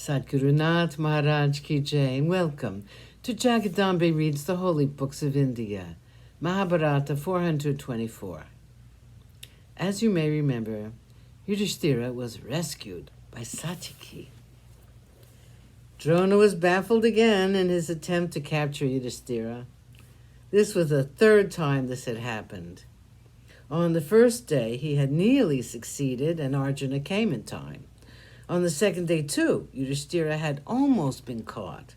Sadhguru Nath Maharaj Ki Jai, and welcome to Jagadambe Reads the Holy Books of India, Mahabharata424. As you may remember, Yudhishthira was rescued by Satyaki. Drona was baffled again in his attempt to capture Yudhishthira. This was the third time this had happened. On the first day, he had nearly succeeded, and Arjuna came in time. On the second day, too, Yudhishthira had almost been caught,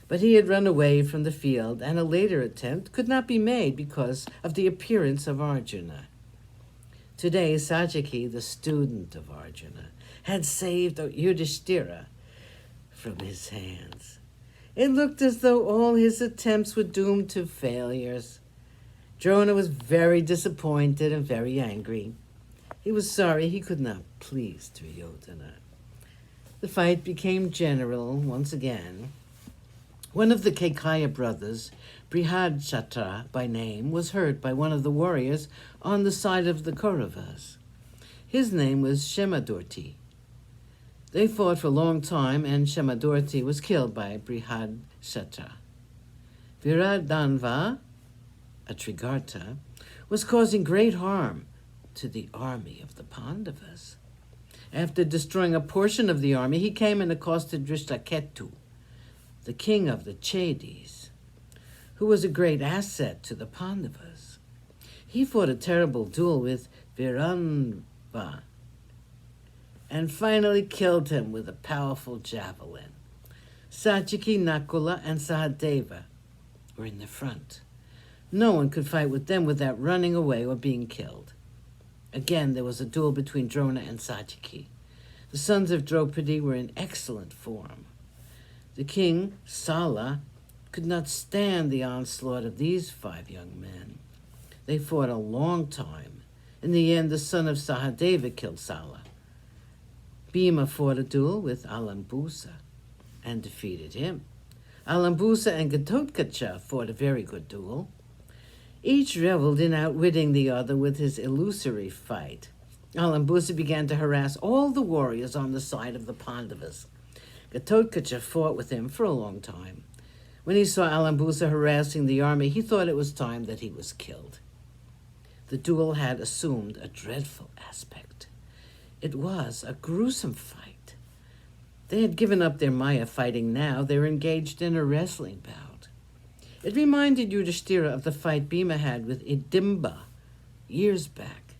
but he had run away from the field, and a later attempt could not be made because of the appearance of Arjuna. Today, Satyaki, the student of Arjuna, had saved Yudhishthira from his hands. It looked as though all his attempts were doomed to failures. Drona was very disappointed and very angry. He was sorry he could not please Duryodhana. The fight became general once again. One of the Kekaya brothers, Brihadshatra by name, was hurt by one of the warriors on the side of the Kauravas. His name was Shemadurti. They fought for a long time, and Shemadurti was killed by Brihadshatra. Viradanva, a Trigarta, was causing great harm to the army of the Pandavas. After destroying a portion of the army, he came and accosted Drishtaketu, the king of the Chedis, who was a great asset to the Pandavas. He fought a terrible duel with Viranva and finally killed him with a powerful javelin. Satyaki, Nakula, and Sahadeva were in the front. No one could fight with them without running away or being killed. Again, there was a duel between Drona and Satyaki. The sons of Draupadi were in excellent form. The king, Sala, could not stand the onslaught of these 5 young men. They fought a long time. In the end, the son of Sahadeva killed Sala. Bhima fought a duel with Alambusa and defeated him. Alambusa and Gatotkacha fought a very good duel. Each reveled in outwitting the other with his illusory fight. Alambusa began to harass all the warriors on the side of the Pandavas. Gatotkacha fought with him for a long time. When he saw Alambusa harassing the army, he thought it was time that he was killed. The duel had assumed a dreadful aspect. It was a gruesome fight. They had given up their Maya fighting now. They were engaged in a wrestling bout. It reminded Yudhishthira of the fight Bhima had with Idimba years back.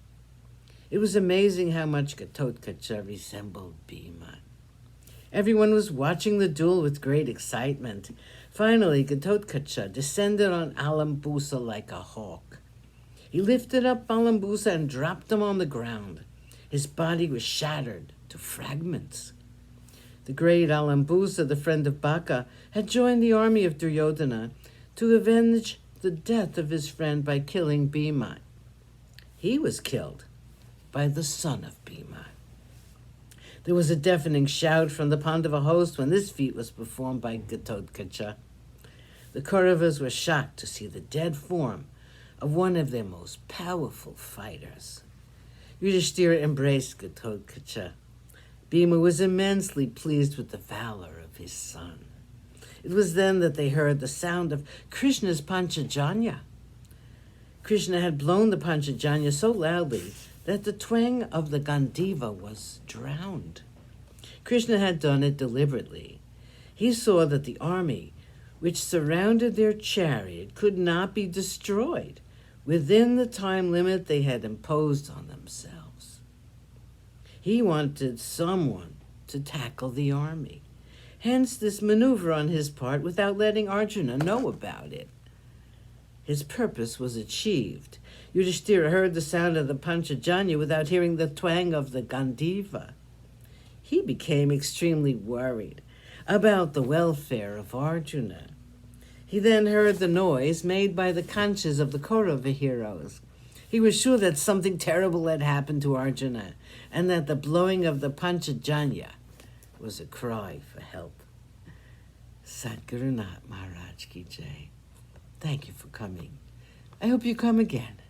It was amazing how much Gatotkacha resembled Bhima. Everyone was watching the duel with great excitement. Finally, Gatotkacha descended on Alambusa like a hawk. He lifted up Alambusa and dropped him on the ground. His body was shattered to fragments. The great Alambusa, the friend of Baka, had joined the army of Duryodhana to avenge the death of his friend by killing Bhima. He was killed by the son of Bhima. There was a deafening shout from the Pandava host when this feat was performed by Gatotkacha. The Kauravas were shocked to see the dead form of one of their most powerful fighters. Yudhishthira embraced Gatotkacha. Bhima was immensely pleased with the valor of his son. It was then that they heard the sound of Krishna's Panchajanya. Krishna had blown the Panchajanya so loudly that the twang of the Gandiva was drowned. Krishna had done it deliberately. He saw that the army which surrounded their chariot could not be destroyed within the time limit they had imposed on themselves. He wanted someone to tackle the army. Hence this maneuver on his part without letting Arjuna know about it. His purpose was achieved. Yudhishthira heard the sound of the Panchajanya without hearing the twang of the Gandiva. He became extremely worried about the welfare of Arjuna. He then heard the noise made by the conches of the Kaurava heroes. He was sure that something terrible had happened to Arjuna, and that the blowing of the Panchajanya was a cry for help. Sadhguru Nath Maharaj Ki Jai. Thank you for coming. I hope you come again.